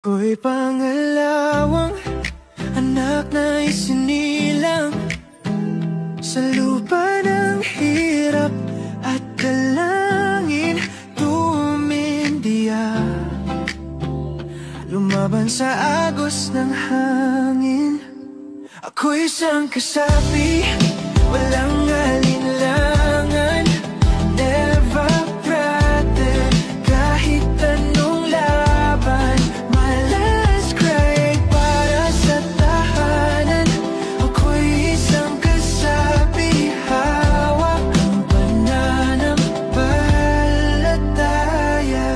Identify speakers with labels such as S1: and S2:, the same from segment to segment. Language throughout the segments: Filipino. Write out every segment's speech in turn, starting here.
S1: Ko'y pangalawang anak na isinilang sa lupa ng hirap at dalangin tumindiya, lumaban sa agos ng hangin. Ako'y isang kasapi, walang alinlangan, never brother, kahit anong laban. My last cry para sa tahanan. Ako'y isang kasapi, hawak ang pananampalataya.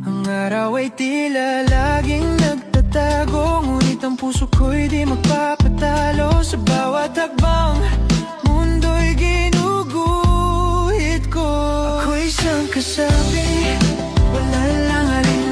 S1: Ang araw ay tila laging nagtatago, ngunit ang puso ko'y di magpapatalo. Sa bawat hakbang, mundo'y ginuguhit ko. Ako'y isang kasapi, wala lang alin